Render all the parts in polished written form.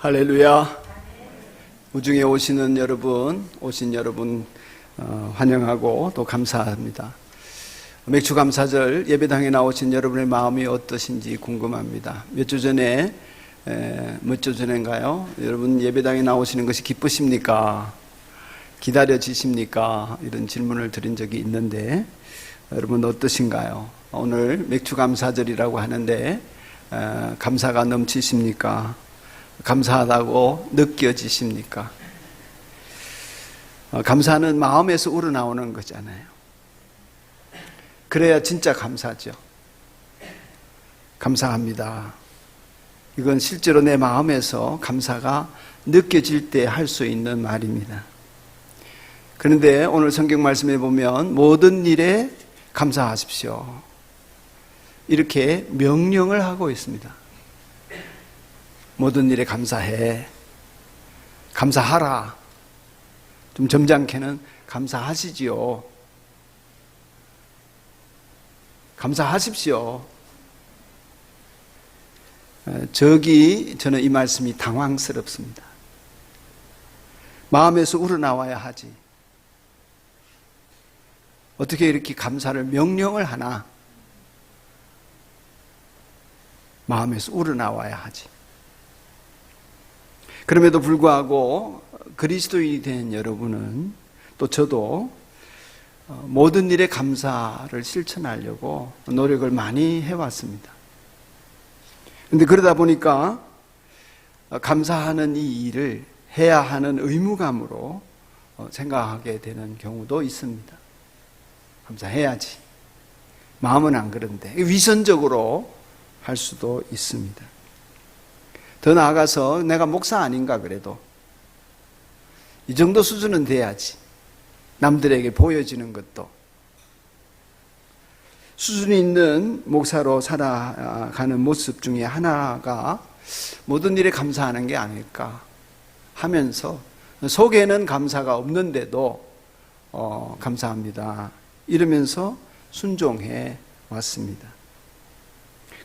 할렐루야. 우중에 오신 여러분 환영하고 또 감사합니다. 맥주 감사절 예배당에 나오신 여러분의 마음이 어떠신지 궁금합니다. 몇 주 전인가요? 여러분 예배당에 나오시는 것이 기쁘십니까? 기다려지십니까? 이런 질문을 드린 적이 있는데 여러분 어떠신가요? 오늘 맥주 감사절이라고 하는데 감사가 넘치십니까? 감사하다고 느껴지십니까? 감사는 마음에서 우러나오는 거잖아요. 그래야 진짜 감사죠. 감사합니다. 이건 실제로 내 마음에서 감사가 느껴질 때 할 수 있는 말입니다. 그런데 오늘 성경 말씀에 보면 모든 일에 감사하십시오. 이렇게 명령을 하고 있습니다. 모든 일에 감사해. 감사하라. 좀 점잖게는 감사하시지요. 감사하십시오. 저는 이 말씀이 당황스럽습니다. 마음에서 우러나와야 하지. 어떻게 이렇게 감사를 명령을 하나? 마음에서 우러나와야 하지. 그럼에도 불구하고 그리스도인이 된 여러분은 또 저도 모든 일에 감사를 실천하려고 노력을 많이 해왔습니다. 그런데 그러다 보니까 감사하는 이 일을 해야 하는 의무감으로 생각하게 되는 경우도 있습니다. 감사해야지. 마음은 안 그런데 위선적으로 할 수도 있습니다. 더 나아가서 내가 목사 아닌가 그래도 이 정도 수준은 돼야지. 남들에게 보여지는 것도. 수준이 있는 목사로 살아가는 모습 중에 하나가 모든 일에 감사하는 게 아닐까 하면서 속에는 감사가 없는데도 감사합니다. 이러면서 순종해 왔습니다.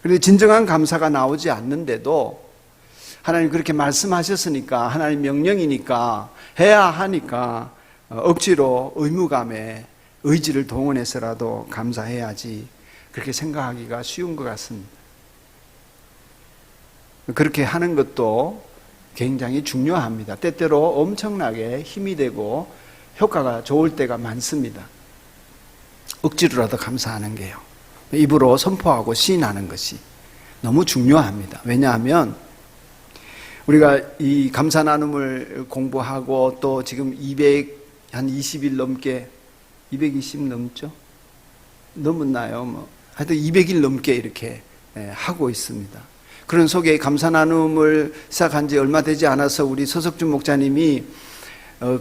그런데 진정한 감사가 나오지 않는데도 하나님 그렇게 말씀하셨으니까 하나님 명령이니까 해야 하니까 억지로 의무감에 의지를 동원해서라도 감사해야지 그렇게 생각하기가 쉬운 것 같습니다. 그렇게 하는 것도 굉장히 중요합니다. 때때로 엄청나게 힘이 되고 효과가 좋을 때가 많습니다. 억지로라도 감사하는 게요. 입으로 선포하고 시인하는 것이 너무 중요합니다. 왜냐하면 우리가 이 감사 나눔을 공부하고 또 지금 220일 넘게 220 넘죠? 넘었나요? 하여튼 200일 넘게 이렇게 하고 있습니다. 그런 속에 감사 나눔을 시작한 지 얼마 되지 않아서 우리 서석준 목사님이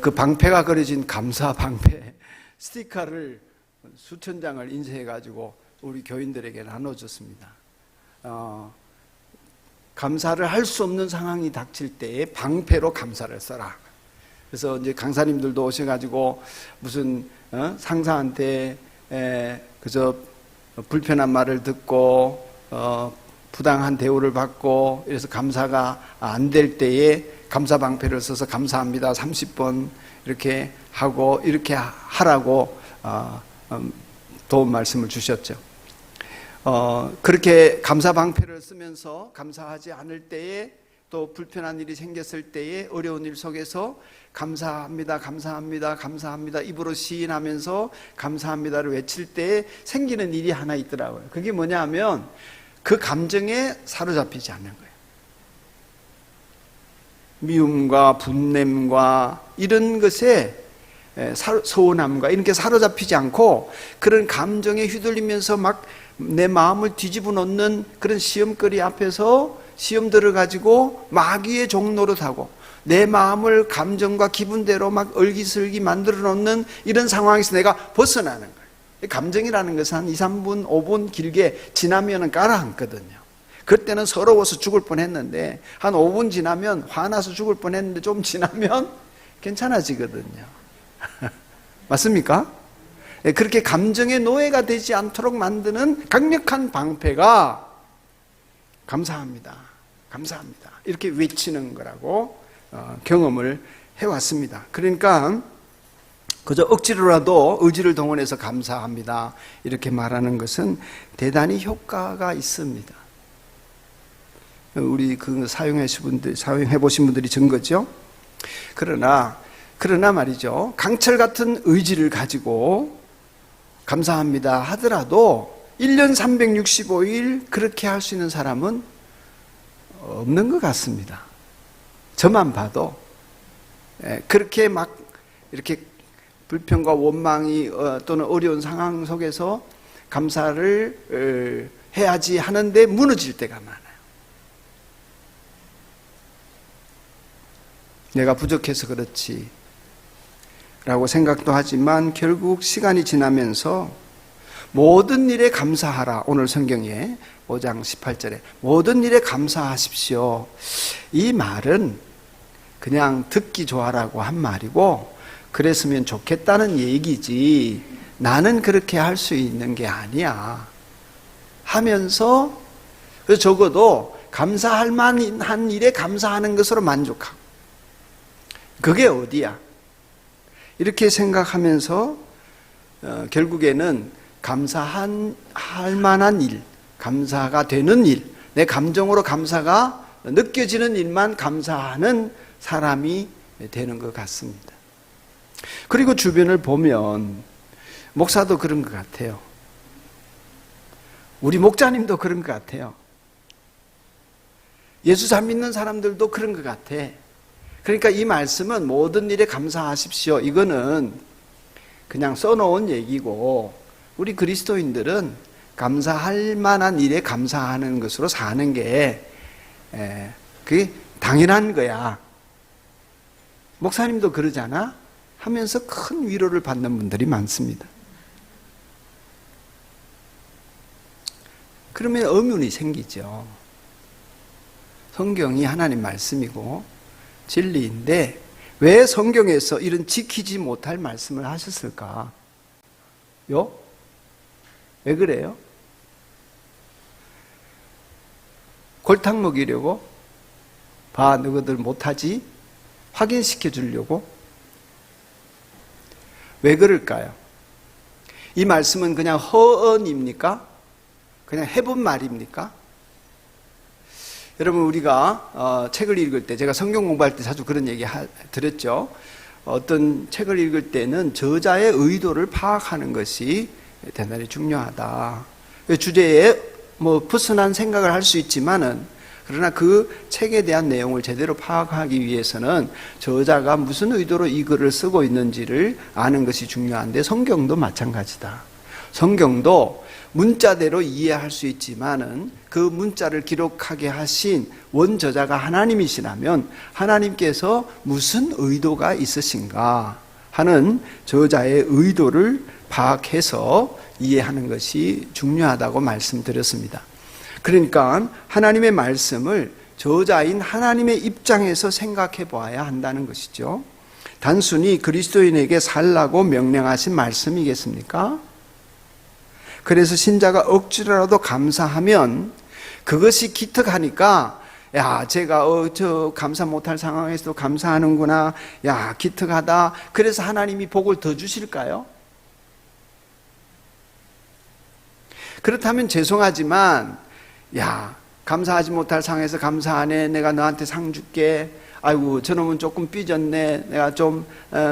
그 방패가 그려진 감사 방패 스티커를 수천 장을 인쇄해가지고 우리 교인들에게 나눠줬습니다. 감사를 할 수 없는 상황이 닥칠 때에 방패로 감사를 써라. 그래서 이제 강사님들도 오셔가지고 무슨 상사한테 그저 불편한 말을 듣고 부당한 대우를 받고 이래서 감사가 안 될 때에 감사 방패를 써서 감사합니다 30번 이렇게 하고 이렇게 하라고 도움 말씀을 주셨죠. 그렇게 감사 방패를 쓰면서 감사하지 않을 때에 또 불편한 일이 생겼을 때에 어려운 일 속에서 감사합니다, 감사합니다, 감사합니다 입으로 시인하면서 감사합니다를 외칠 때에 생기는 일이 하나 있더라고요. 그게 뭐냐 하면 그 감정에 사로잡히지 않는 거예요. 미움과 분냄과 이런 것에 서운함과 이런 게 사로잡히지 않고 그런 감정에 휘둘리면서 막 내 마음을 뒤집어 놓는 그런 시험거리 앞에서 시험들을 가지고 마귀의 종노릇하고 내 마음을 감정과 기분대로 막 얼기설기 만들어 놓는 이런 상황에서 내가 벗어나는 거예요. 감정이라는 것은 한 2, 3분, 5분 길게 지나면 가라앉거든요. 그때는 서러워서 죽을 뻔했는데 한 5분 지나면 화나서 죽을 뻔했는데 좀 지나면 괜찮아지거든요. 맞습니까? 그렇게 감정의 노예가 되지 않도록 만드는 강력한 방패가 감사합니다. 감사합니다. 이렇게 외치는 거라고 경험을 해왔습니다. 그러니까 그저 억지로라도 의지를 동원해서 감사합니다. 이렇게 말하는 것은 대단히 효과가 있습니다. 우리 그 사용해 보신 분들이 증거죠. 그러나 말이죠. 강철 같은 의지를 가지고 감사합니다 하더라도 1년 365일 그렇게 할 수 있는 사람은 없는 것 같습니다. 저만 봐도 그렇게 막 이렇게 불평과 원망이 또는 어려운 상황 속에서 감사를 해야지 하는데 무너질 때가 많아요. 내가 부족해서 그렇지 라고 생각도 하지만 결국 시간이 지나면서 모든 일에 감사하라. 오늘 성경에 5장 18절에 모든 일에 감사하십시오. 이 말은 그냥 듣기 좋아라고 한 말이고 그랬으면 좋겠다는 얘기지 나는 그렇게 할 수 있는 게 아니야 하면서 적어도 감사할 만한 일에 감사하는 것으로 만족하고 그게 어디야? 이렇게 생각하면서 결국에는 감사할 만한 일, 감사가 되는 일, 내 감정으로 감사가 느껴지는 일만 감사하는 사람이 되는 것 같습니다. 그리고 주변을 보면 목사도 그런 것 같아요. 우리 목자님도 그런 것 같아요. 예수 잘 믿는 사람들도 그런 것 같아. 그러니까 이 말씀은 모든 일에 감사하십시오. 이거는 그냥 써놓은 얘기고 우리 그리스도인들은 감사할 만한 일에 감사하는 것으로 사는 게 그게 당연한 거야. 목사님도 그러잖아? 하면서 큰 위로를 받는 분들이 많습니다. 그러면 의문이 생기죠. 성경이 하나님 말씀이고 진리인데 왜 성경에서 이런 지키지 못할 말씀을 하셨을까? 왜 그래요? 골탕 먹이려고? 봐, 너희들 못하지? 확인시켜 주려고? 왜 그럴까요? 이 말씀은 그냥 허언입니까? 그냥 해본 말입니까? 여러분 우리가 책을 읽을 때 제가 성경 공부할 때 자주 그런 얘기 드렸죠. 어떤 책을 읽을 때는 저자의 의도를 파악하는 것이 대단히 중요하다. 주제에 person한 생각을 할 수 있지만은 그러나 그 책에 대한 내용을 제대로 파악하기 위해서는 저자가 무슨 의도로 이 글을 쓰고 있는지를 아는 것이 중요한데 성경도 마찬가지다. 성경도 문자대로 이해할 수 있지만은 그 문자를 기록하게 하신 원저자가 하나님이시라면 하나님께서 무슨 의도가 있으신가 하는 저자의 의도를 파악해서 이해하는 것이 중요하다고 말씀드렸습니다. 그러니까 하나님의 말씀을 저자인 하나님의 입장에서 생각해 보아야 한다는 것이죠. 단순히 그리스도인에게 살라고 명령하신 말씀이겠습니까? 그래서 신자가 억지로라도 감사하면 그것이 기특하니까 야, 제가 저 감사 못할 상황에서도 감사하는구나. 야, 기특하다. 그래서 하나님이 복을 더 주실까요? 그렇다면 죄송하지만 야, 감사하지 못할 상황에서 감사하네. 내가 너한테 상 줄게. 아이고, 저놈은 조금 삐졌네. 내가 좀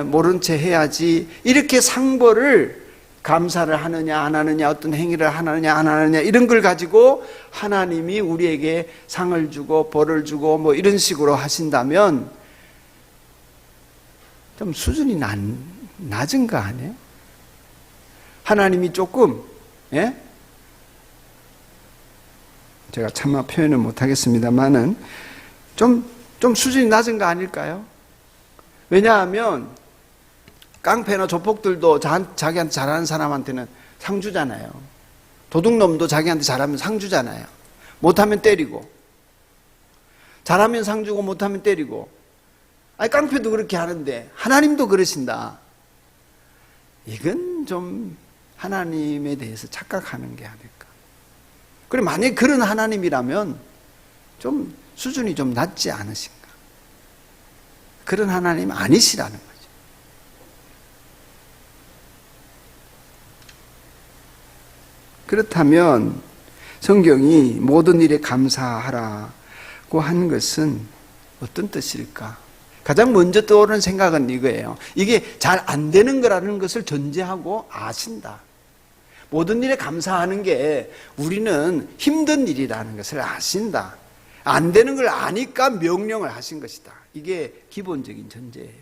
모른 채 해야지. 이렇게 상벌을 감사를 하느냐 안 하느냐 어떤 행위를 하느냐 안 하느냐 이런 걸 가지고 하나님이 우리에게 상을 주고 벌을 주고 뭐 이런 식으로 하신다면 좀 수준이 낮은 거 아니에요? 하나님이 조금 제가 차마 표현을 못하겠습니다만은 좀 수준이 낮은 거 아닐까요? 왜냐하면 깡패나 조폭들도 자기한테 잘하는 사람한테는 상 주잖아요. 도둑놈도 자기한테 잘하면 상 주잖아요. 못하면 때리고. 잘하면 상 주고 못하면 때리고. 아니 깡패도 그렇게 하는데 하나님도 그러신다. 이건 좀 하나님에 대해서 착각하는 게 아닐까. 그래 만약에 그런 하나님이라면 좀 수준이 좀 낮지 않으신가? 그런 하나님 아니시라는 거죠. 그렇다면 성경이 모든 일에 감사하라고 한 것은 어떤 뜻일까? 가장 먼저 떠오르는 생각은 이거예요. 이게 잘 안 되는 거라는 것을 전제하고 아신다. 모든 일에 감사하는 게 우리는 힘든 일이라는 것을 아신다. 안 되는 걸 아니까 명령을 하신 것이다. 이게 기본적인 전제예요.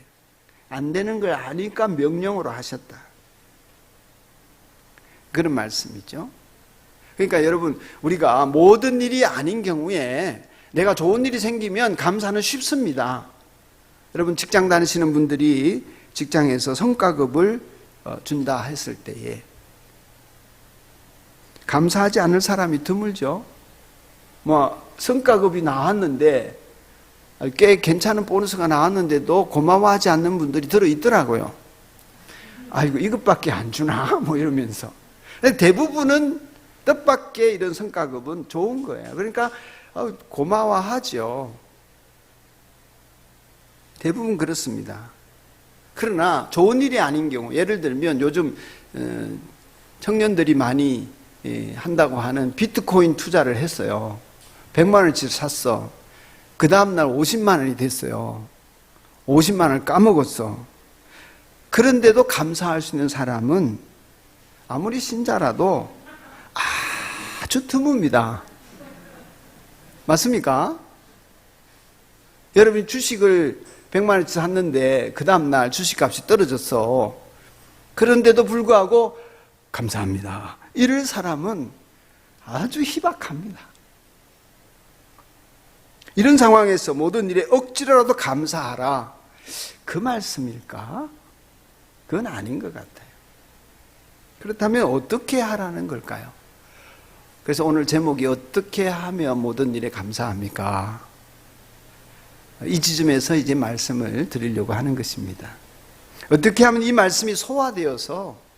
안 되는 걸 아니까 명령으로 하셨다. 그런 말씀이죠. 그러니까 여러분, 우리가 모든 일이 아닌 경우에 내가 좋은 일이 생기면 감사는 쉽습니다. 여러분, 직장 다니시는 분들이 직장에서 성과급을 준다 했을 때에 감사하지 않을 사람이 드물죠. 성과급이 나왔는데, 꽤 괜찮은 보너스가 나왔는데도 고마워하지 않는 분들이 들어있더라고요. 아이고, 이것밖에 안 주나? 이러면서. 대부분은 뜻밖의 이런 성과급은 좋은 거예요. 그러니까 고마워하죠. 대부분 그렇습니다. 그러나 좋은 일이 아닌 경우, 예를 들면 요즘 청년들이 많이 한다고 하는 비트코인 투자를 했어요. 100만 원어치 샀어. 그 다음날 50만 원이 됐어요. 50만 원을 까먹었어. 그런데도 감사할 수 있는 사람은 아무리 신자라도 아주 드뭅니다. 맞습니까? 여러분이 주식을 100만 원어치 샀는데 그 다음날 주식값이 떨어졌어. 그런데도 불구하고 감사합니다. 이럴 사람은 아주 희박합니다. 이런 상황에서 모든 일에 억지로라도 감사하라. 그 말씀일까? 그건 아닌 것 같아요. 그렇다면 어떻게 하라는 걸까요? 그래서 오늘 제목이 어떻게 하면 모든 일에 감사합니까? 이 지점에서 이제 말씀을 드리려고 하는 것입니다. 어떻게 하면 이 말씀이 소화되어서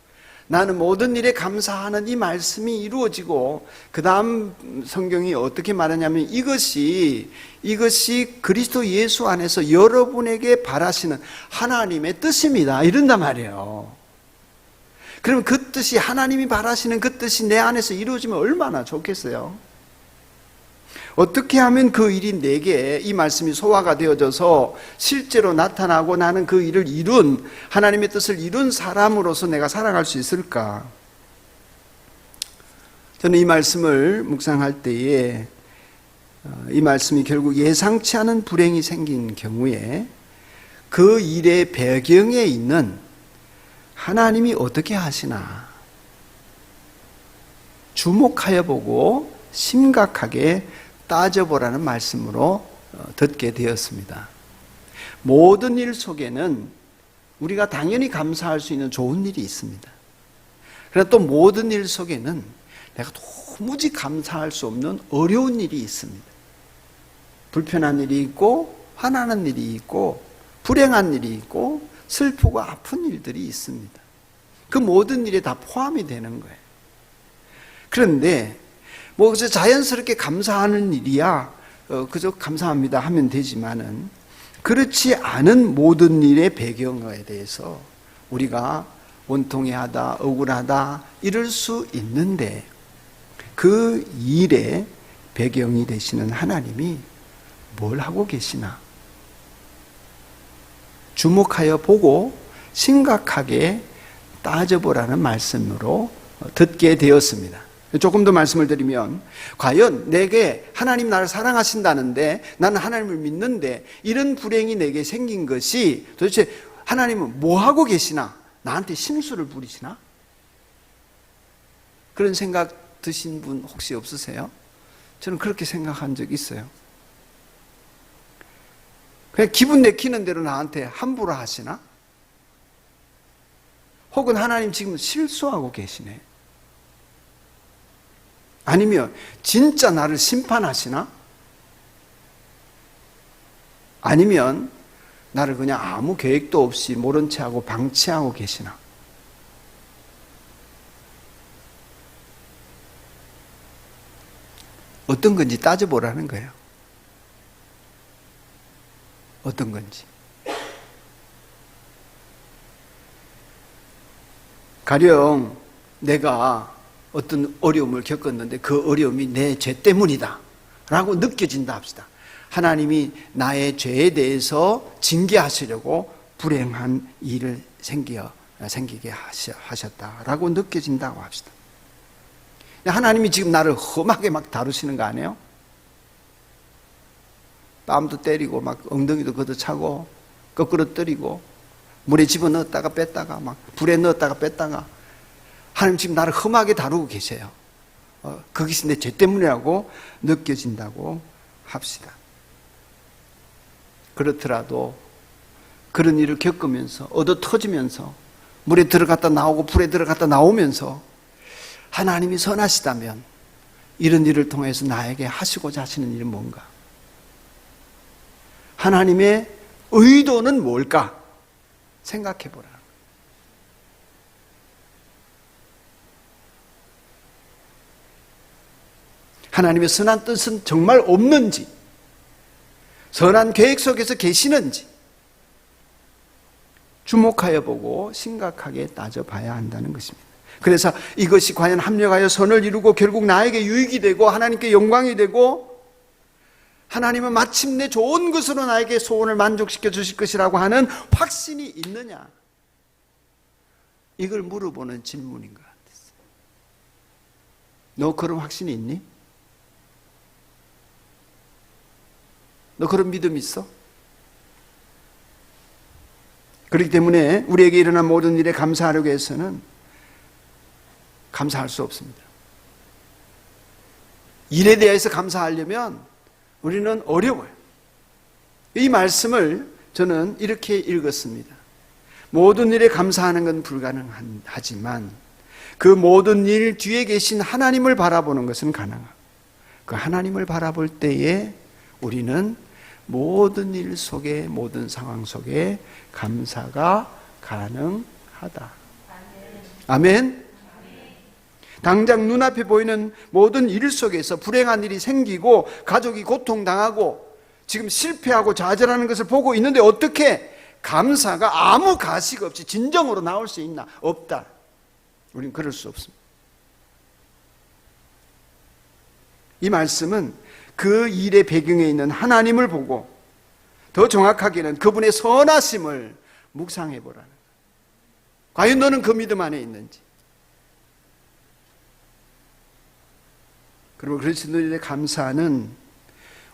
나는 모든 일에 감사하는 이 말씀이 이루어지고, 그 다음 성경이 어떻게 말하냐면 이것이 그리스도 예수 안에서 여러분에게 바라시는 하나님의 뜻입니다. 이런단 말이에요. 그럼 그 뜻이, 하나님이 바라시는 그 뜻이 내 안에서 이루어지면 얼마나 좋겠어요? 어떻게 하면 그 일이 내게, 이 말씀이 소화가 되어져서 실제로 나타나고 나는 그 일을 이룬, 하나님의 뜻을 이룬 사람으로서 내가 살아갈 수 있을까? 저는 이 말씀을 묵상할 때에 이 말씀이 결국 예상치 않은 불행이 생긴 경우에 그 일의 배경에 있는 하나님이 어떻게 하시나 주목하여 보고 심각하게 따져보라는 말씀으로 듣게 되었습니다. 모든 일 속에는 우리가 당연히 감사할 수 있는 좋은 일이 있습니다. 그러나 또 모든 일 속에는 내가 도무지 감사할 수 없는 어려운 일이 있습니다. 불편한 일이 있고, 화나는 일이 있고, 불행한 일이 있고, 슬프고 아픈 일들이 있습니다. 그 모든 일에 다 포함이 되는 거예요. 그런데 그래서 자연스럽게 감사하는 일이야 그저 감사합니다 하면 되지만은, 그렇지 않은 모든 일의 배경에 대해서 우리가 원통해하다, 억울하다 이럴 수 있는데, 그 일의 배경이 되시는 하나님이 뭘 하고 계시나 주목하여 보고 심각하게 따져보라는 말씀으로 듣게 되었습니다. 조금 더 말씀을 드리면, 과연 내게 하나님 나를 사랑하신다는데, 나는 하나님을 믿는데 이런 불행이 내게 생긴 것이 도대체 하나님은 뭐 하고 계시나? 나한테 심술을 부리시나? 그런 생각 드신 분 혹시 없으세요? 저는 그렇게 생각한 적 있어요. 그냥 기분 내키는 대로 나한테 함부로 하시나? 혹은 하나님 지금 실수하고 계시네? 아니면 진짜 나를 심판하시나? 아니면 나를 그냥 아무 계획도 없이 모른 채하고 방치하고 계시나? 어떤 건지 따져보라는 거예요. 어떤 건지. 가령 내가 어떤 어려움을 겪었는데 그 어려움이 내 죄 때문이다 라고 느껴진다 합시다. 하나님이 나의 죄에 대해서 징계하시려고 불행한 일을 생기게 하셨다라고 느껴진다고 합시다. 하나님이 지금 나를 험하게 막 다루시는 거 아니에요? 뺨도 때리고 막 엉덩이도 걷어차고 거꾸로 때리고 물에 집어넣었다가 뺐다가 막 불에 넣었다가 뺐다가 하나님 지금 나를 험하게 다루고 계세요. 그것이 내 죄 때문이라고 느껴진다고 합시다. 그렇더라도 그런 일을 겪으면서 얻어 터지면서 물에 들어갔다 나오고 불에 들어갔다 나오면서 하나님이 선하시다면 이런 일을 통해서 나에게 하시고자 하시는 일은 뭔가? 하나님의 의도는 뭘까? 생각해 보라. 하나님의 선한 뜻은 정말 없는지, 선한 계획 속에서 계시는지 주목하여 보고 심각하게 따져봐야 한다는 것입니다. 그래서 이것이 과연 합력하여 선을 이루고 결국 나에게 유익이 되고 하나님께 영광이 되고 하나님은 마침내 좋은 것으로 나에게 소원을 만족시켜 주실 것이라고 하는 확신이 있느냐? 이걸 물어보는 질문인 것 같았어요. 너 그런 확신이 있니? 너 그런 믿음 있어? 그렇기 때문에 우리에게 일어난 모든 일에 감사하려고 해서는 감사할 수 없습니다. 일에 대해서 감사하려면 우리는 어려워요. 이 말씀을 저는 이렇게 읽었습니다. 모든 일에 감사하는 건 불가능하지만 그 모든 일 뒤에 계신 하나님을 바라보는 것은 가능하고 그 하나님을 바라볼 때에 우리는 모든 일 속에 모든 상황 속에 감사가 가능하다. 아멘. 당장 눈앞에 보이는 모든 일 속에서 불행한 일이 생기고 가족이 고통당하고 지금 실패하고 좌절하는 것을 보고 있는데 어떻게 감사가 아무 가식 없이 진정으로 나올 수 있나? 없다. 우리는 그럴 수 없습니다. 이 말씀은 그 일의 배경에 있는 하나님을 보고 더 정확하게는 그분의 선하심을 묵상해 보라는 거예요. 과연 너는 그 믿음 안에 있는지. 그리고 그리스도인의 감사는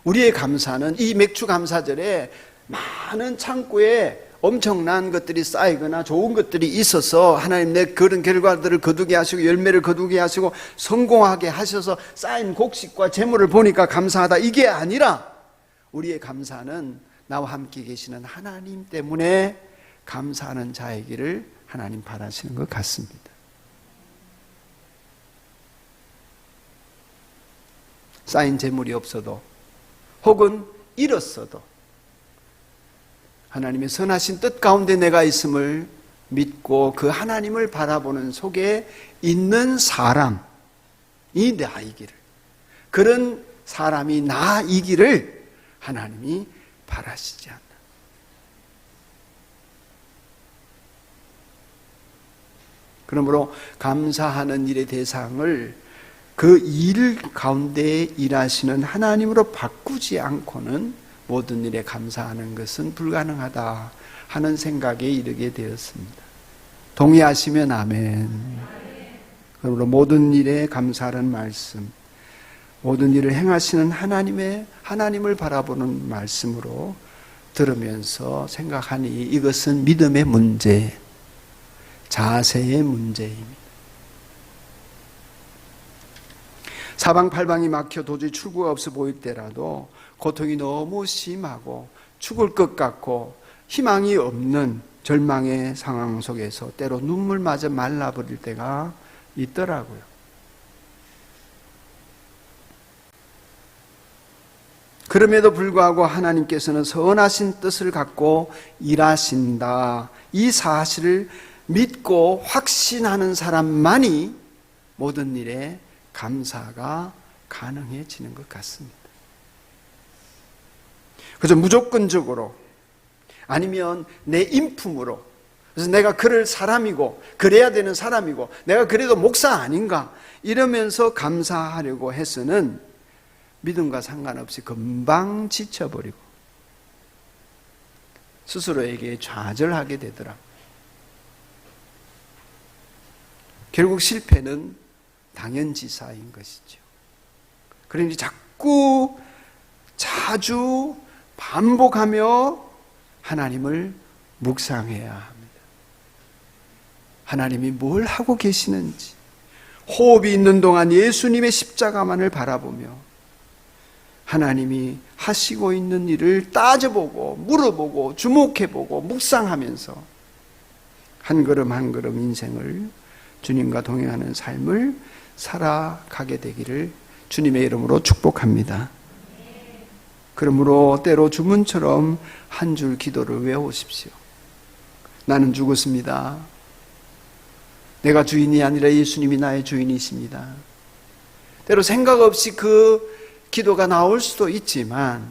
우리의 감사는 이 맥주 감사절에 많은 창고에 엄청난 것들이 쌓이거나 좋은 것들이 있어서 하나님 내 그런 결과들을 거두게 하시고 열매를 거두게 하시고 성공하게 하셔서 쌓인 곡식과 재물을 보니까 감사하다 이게 아니라 우리의 감사는 나와 함께 계시는 하나님 때문에 감사하는 자이기를 하나님 바라시는 것 같습니다. 쌓인 재물이 없어도 혹은 잃었어도 하나님의 선하신 뜻 가운데 내가 있음을 믿고 그 하나님을 바라보는 속에 있는 사람이 나이기를, 그런 사람이 나이기를 하나님이 바라시지 않나. 그러므로 감사하는 일의 대상을 그 일 가운데 일하시는 하나님으로 바꾸지 않고는 모든 일에 감사하는 것은 불가능하다 하는 생각에 이르게 되었습니다. 동의하시면 아멘. 그러므로 모든 일에 감사하는 말씀, 모든 일을 행하시는 하나님을 바라보는 말씀으로 들으면서 생각하니 이것은 믿음의 문제, 자세의 문제입니다. 사방팔방이 막혀 도저히 출구가 없어 보일 때라도 고통이 너무 심하고 죽을 것 같고 희망이 없는 절망의 상황 속에서 때로 눈물마저 말라버릴 때가 있더라고요. 그럼에도 불구하고 하나님께서는 선하신 뜻을 갖고 일하신다. 이 사실을 믿고 확신하는 사람만이 모든 일에 감사가 가능해지는 것 같습니다. 그래서 무조건적으로 아니면 내 인품으로, 그래서 내가 그럴 사람이고 그래야 되는 사람이고 내가 그래도 목사 아닌가 이러면서 감사하려고 해서는 믿음과 상관없이 금방 지쳐버리고 스스로에게 좌절하게 되더라고요. 결국 실패는 당연지사인 것이죠. 그러니 자주 반복하며 하나님을 묵상해야 합니다. 하나님이 뭘 하고 계시는지, 호흡이 있는 동안 예수님의 십자가만을 바라보며 하나님이 하시고 있는 일을 따져보고 물어보고 주목해보고 묵상하면서 한 걸음 한 걸음 인생을 주님과 동행하는 삶을 살아가게 되기를 주님의 이름으로 축복합니다. 그러므로 때로 주문처럼 한 줄 기도를 외우십시오. 나는 죽었습니다. 내가 주인이 아니라 예수님이 나의 주인이십니다. 때로 생각 없이 그 기도가 나올 수도 있지만,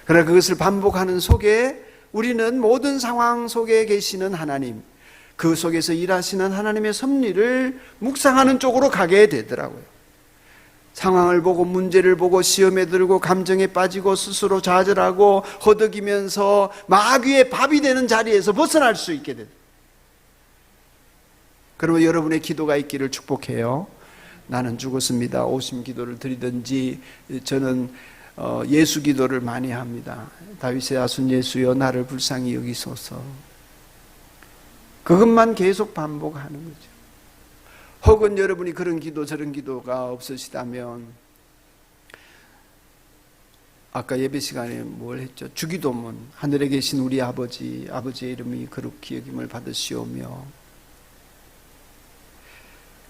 그러나 그것을 반복하는 속에 우리는 모든 상황 속에 계시는 하나님, 그 속에서 일하시는 하나님의 섭리를 묵상하는 쪽으로 가게 되더라고요. 상황을 보고 문제를 보고 시험에 들고 감정에 빠지고 스스로 좌절하고 허덕이면서 마귀의 밥이 되는 자리에서 벗어날 수 있게 됩니다. 그러면 여러분의 기도가 있기를 축복해요. 나는 죽었습니다. 오심 기도를 드리든지, 저는 예수 기도를 많이 합니다. 다윗의 아순 예수여 나를 불쌍히 여기소서. 그것만 계속 반복하는 거죠. 혹은 여러분이 그런 기도 저런 기도가 없으시다면 아까 예배 시간에 뭘 했죠? 주기도문. 하늘에 계신 우리 아버지, 아버지의 이름이 거룩히 여김을 받으시오며,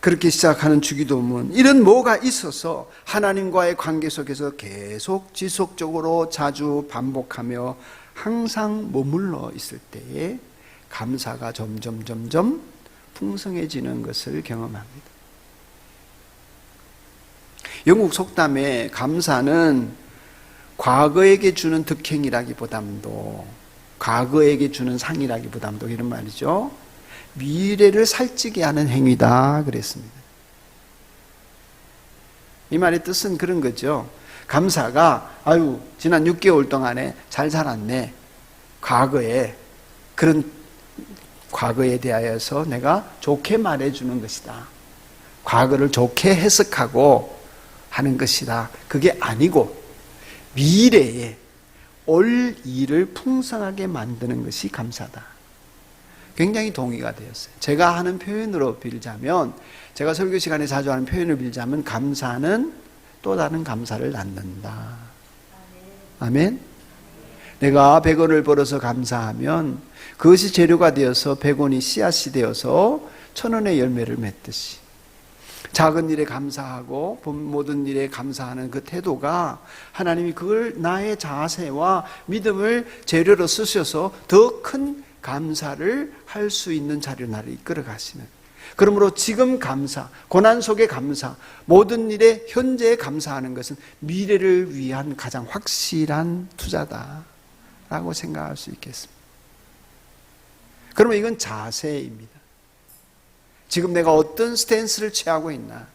그렇게 시작하는 주기도문, 이런 뭐가 있어서 하나님과의 관계 속에서 계속 지속적으로 자주 반복하며 항상 머물러 있을 때에 감사가 점점 풍성해지는 것을 경험합니다. 영국 속담에 감사는 과거에게 주는 득행이라기보담도, 과거에게 주는 상이라기보담도, 이런 말이죠, 미래를 살찌게 하는 행위다 그랬습니다. 이 말의 뜻은 그런 거죠. 감사가 지난 6개월 동안에 잘 살았네, 과거에 대하여서 내가 좋게 말해주는 것이다, 과거를 좋게 해석하고 하는 것이다. 그게 아니고 미래에 올 일을 풍성하게 만드는 것이 감사다. 굉장히 동의가 되었어요. 제가 하는 표현으로 빌자면, 제가 설교 시간에 자주 하는 표현을 빌자면, 감사는 또 다른 감사를 낳는다. 아멘. 내가 100원을 벌어서 감사하면 그것이 재료가 되어서 100원이 씨앗이 되어서 1000원의 열매를 맺듯이, 작은 일에 감사하고 모든 일에 감사하는 그 태도가 하나님이 그걸 나의 자세와 믿음을 재료로 쓰셔서 더 큰 감사를 할 수 있는 자리로 나를 이끌어 가시는, 그러므로 지금 감사, 고난 속의 감사, 모든 일에 현재에 감사하는 것은 미래를 위한 가장 확실한 투자다라고 생각할 수 있겠습니다. 그러면 이건 자세입니다. 지금 내가 어떤 스탠스를 취하고 있나?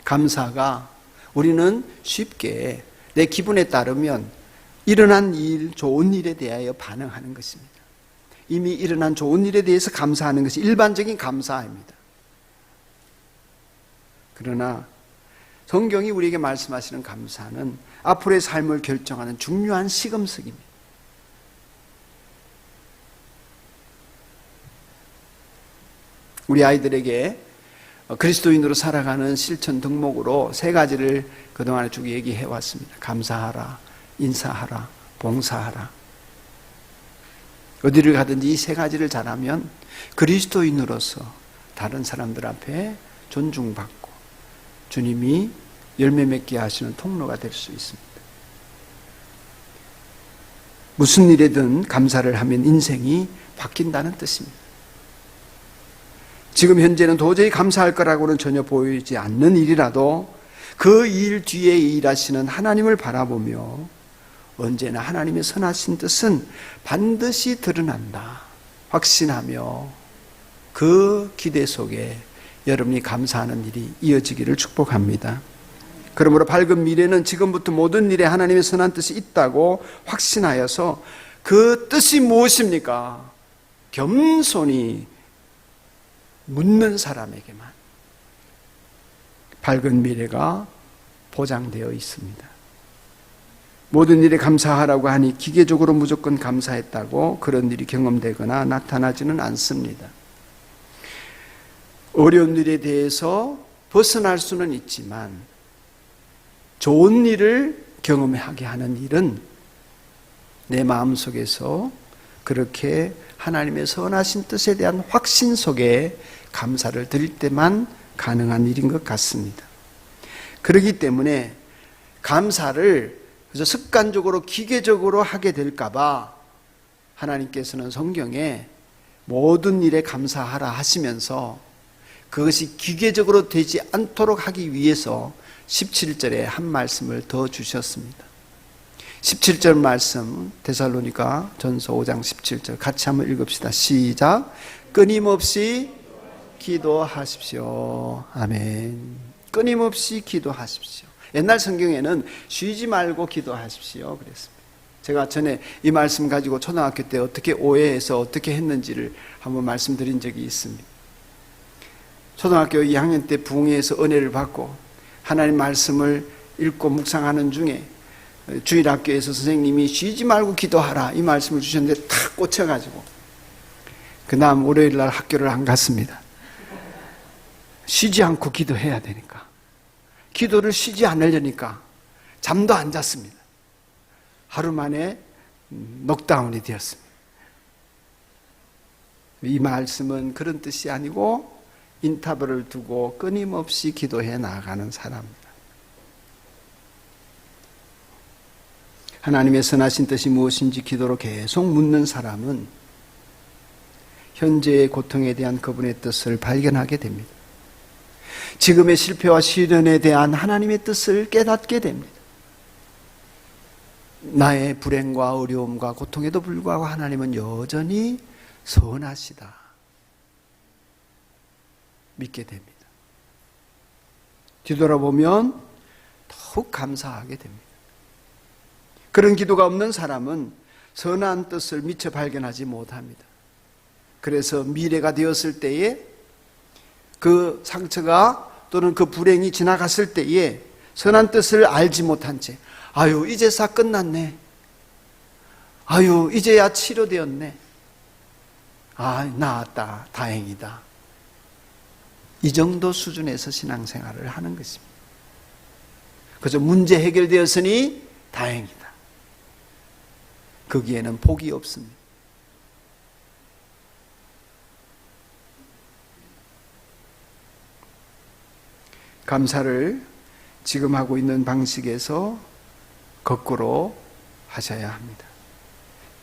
감사가, 우리는 쉽게 내 기분에 따르면 일어난 일, 좋은 일에 대하여 반응하는 것입니다. 이미 일어난 좋은 일에 대해서 감사하는 것이 일반적인 감사입니다. 그러나 성경이 우리에게 말씀하시는 감사는 앞으로의 삶을 결정하는 중요한 시금석입니다. 우리 아이들에게 그리스도인으로 살아가는 실천 덕목으로 3가지를 그동안에 쭉 얘기해 왔습니다. 감사하라, 인사하라, 봉사하라. 어디를 가든지 이 3가지를 잘하면 그리스도인으로서 다른 사람들 앞에 존중받고 주님이 열매 맺게 하시는 통로가 될 수 있습니다. 무슨 일에든 감사를 하면 인생이 바뀐다는 뜻입니다. 지금 현재는 도저히 감사할 거라고는 전혀 보이지 않는 일이라도 그 일 뒤에 일하시는 하나님을 바라보며 언제나 하나님의 선하신 뜻은 반드시 드러난다 확신하며 그 기대 속에 여러분이 감사하는 일이 이어지기를 축복합니다. 그러므로 밝은 미래는 지금부터 모든 일에 하나님의 선한 뜻이 있다고 확신하여서 그 뜻이 무엇입니까? 겸손히 묻는 사람에게만 밝은 미래가 보장되어 있습니다. 모든 일에 감사하라고 하니 기계적으로 무조건 감사했다고 그런 일이 경험되거나 나타나지는 않습니다. 어려운 일에 대해서 벗어날 수는 있지만 좋은 일을 경험하게 하는 일은 내 마음속에서 그렇게 하나님의 선하신 뜻에 대한 확신 속에 감사를 드릴 때만 가능한 일인 것 같습니다. 그렇기 때문에 감사를 그래서 습관적으로 기계적으로 하게 될까 봐 하나님께서는 성경에 모든 일에 감사하라 하시면서 그것이 기계적으로 되지 않도록 하기 위해서 17절에 한 말씀을 더 주셨습니다. 17절 말씀 데살로니가 전서 5장 17절 같이 한번 읽읍시다. 시작. 끊임없이 기도하십시오. 아멘. 끊임없이 기도하십시오. 옛날 성경에는 쉬지 말고 기도하십시오 그랬습니다. 제가 전에 이 말씀 가지고 초등학교 때 어떻게 오해해서 어떻게 했는지를 한번 말씀드린 적이 있습니다. 초등학교 2학년 때 부흥회에서 은혜를 받고 하나님 말씀을 읽고 묵상하는 중에 주일학교에서 선생님이 쉬지 말고 기도하라 이 말씀을 주셨는데 탁 꽂혀가지고 그 다음 월요일날 학교를 안 갔습니다. 쉬지 않고 기도해야 되니까 기도를 쉬지 않으려니까 잠도 안 잤습니다. 하루 만에 녹다운이 되었습니다. 이 말씀은 그런 뜻이 아니고 인터벌을 두고 끊임없이 기도해 나아가는 사람입니다. 하나님의 선하신 뜻이 무엇인지 기도로 계속 묻는 사람은 현재의 고통에 대한 그분의 뜻을 발견하게 됩니다. 지금의 실패와 시련에 대한 하나님의 뜻을 깨닫게 됩니다. 나의 불행과 어려움과 고통에도 불구하고 하나님은 여전히 선하시다 믿게 됩니다. 뒤돌아보면 더욱 감사하게 됩니다. 그런 기도가 없는 사람은 선한 뜻을 미처 발견하지 못합니다. 그래서 미래가 되었을 때에 그 상처가 또는 그 불행이 지나갔을 때에 선한 뜻을 알지 못한 채 아유 이제야 끝났네, 아유 이제야 치료되었네, 아 나았다 다행이다 이 정도 수준에서 신앙생활을 하는 것입니다. 그래서 문제 해결되었으니 다행이다. 거기에는 복이 없습니다. 감사를 지금 하고 있는 방식에서 거꾸로 하셔야 합니다.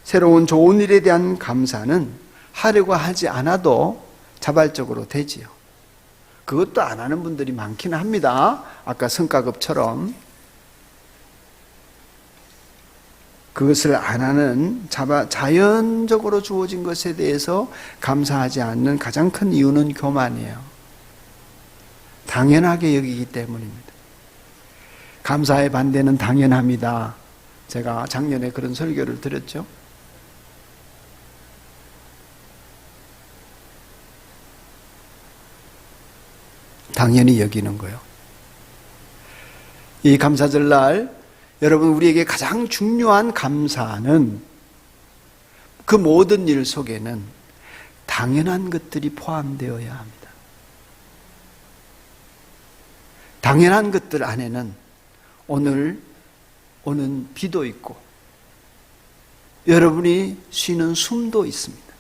새로운 좋은 일에 대한 감사는 하려고 하지 않아도 자발적으로 되지요. 그것도 안 하는 분들이 많기는 합니다. 아까 성과급처럼 그것을 안 하는 자연적으로 주어진 것에 대해서 감사하지 않는 가장 큰 이유는 교만이에요. 당연하게 여기기 때문입니다. 감사의 반대는 당연합니다. 제가 작년에 그런 설교를 드렸죠. 당연히 여기는 거예요. 이 감사절날 여러분 우리에게 가장 중요한 감사는 그 모든 일 속에는 당연한 것들이 포함되어야 합니다. 당연한 것들 안에는 오늘 오는 비도 있고 여러분이 쉬는 숨도 있습니다.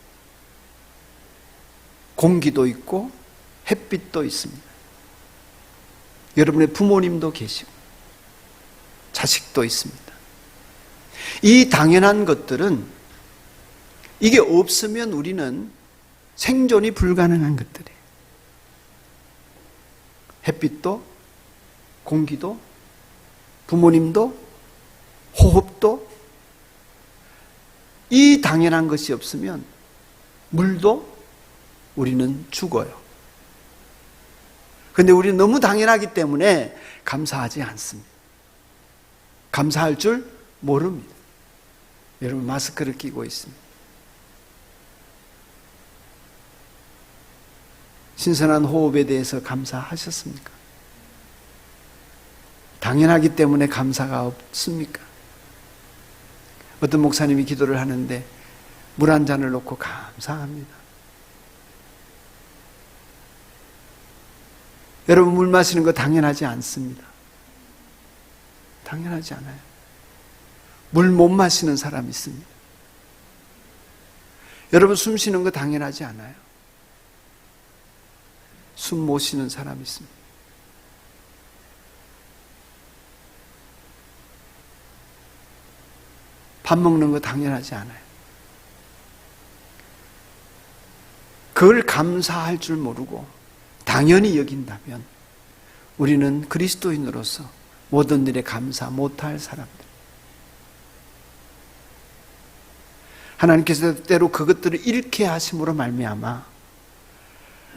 공기도 있고 햇빛도 있습니다. 여러분의 부모님도 계시고 자식도 있습니다. 이 당연한 것들은 이게 없으면 우리는 생존이 불가능한 것들이에요. 햇빛도 공기도, 부모님도, 호흡도, 이 당연한 것이 없으면 물도 우리는 죽어요. 그런데 우리는 너무 당연하기 때문에 감사하지 않습니다. 감사할 줄 모릅니다. 여러분 마스크를 끼고 있습니다. 신선한 호흡에 대해서 감사하셨습니까? 당연하기 때문에 감사가 없습니까? 어떤 목사님이 기도를 하는데 물 한 잔을 놓고 감사합니다. 여러분 물 마시는 거 당연하지 않습니다. 당연하지 않아요. 물 못 마시는 사람이 있습니다. 여러분 숨 쉬는 거 당연하지 않아요. 숨 못 쉬는 사람이 있습니다. 밥 먹는 거 당연하지 않아요. 그걸 감사할 줄 모르고 당연히 여긴다면 우리는 그리스도인으로서 모든 일에 감사 못할 사람들. 하나님께서 때로 그것들을 잃게 하심으로 말미암아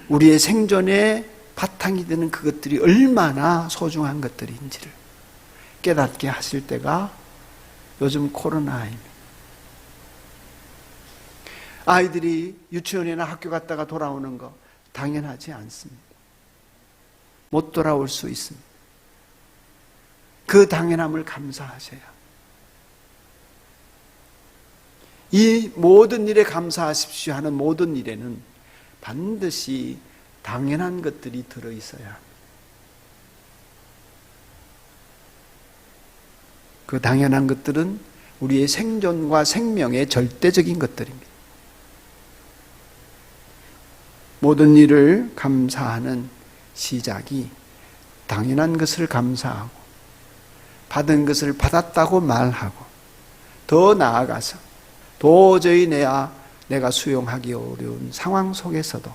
우리의 생존의 바탕이 되는 그것들이 얼마나 소중한 것들인지를 깨닫게 하실 때가 요즘 코로나입니다. 아이들이 유치원이나 학교 갔다가 돌아오는 거 당연하지 않습니다. 못 돌아올 수 있습니다. 그 당연함을 감사하셔야. 이 모든 일에 감사하십시오 하는 모든 일에는 반드시 당연한 것들이 들어있어야 합니다. 그 당연한 것들은 우리의 생존과 생명의 절대적인 것들입니다. 모든 일을 감사하는 시작이 당연한 것을 감사하고 받은 것을 받았다고 말하고 더 나아가서 도저히 내가 수용하기 어려운 상황 속에서도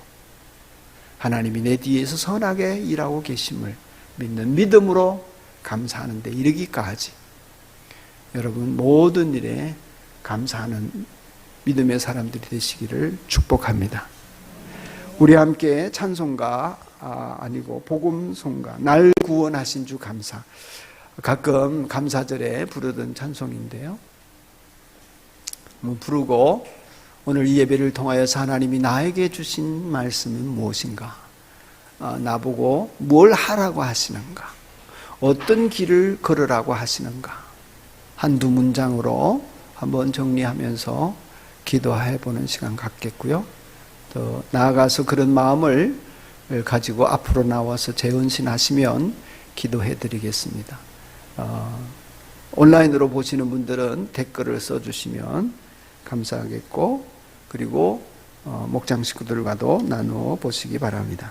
하나님이 내 뒤에서 선하게 일하고 계심을 믿는 믿음으로 감사하는 데 이르기까지 여러분 모든 일에 감사하는 믿음의 사람들이 되시기를 축복합니다. 우리 함께 찬송가 아니고 복음송가 날 구원하신 주 감사, 가끔 감사절에 부르던 찬송인데요. 부르고 오늘 이 예배를 통하여서 하나님이 나에게 주신 말씀은 무엇인가, 나보고 뭘 하라고 하시는가, 어떤 길을 걸으라고 하시는가, 한두 문장으로 한번 정리하면서 기도해 보는 시간 갖겠고요. 더 나아가서 그런 마음을 가지고 앞으로 나와서 재언신하시면 기도해 드리겠습니다. 온라인으로 보시는 분들은 댓글을 써주시면 감사하겠고, 그리고 목장 식구들과도 나누어 보시기 바랍니다.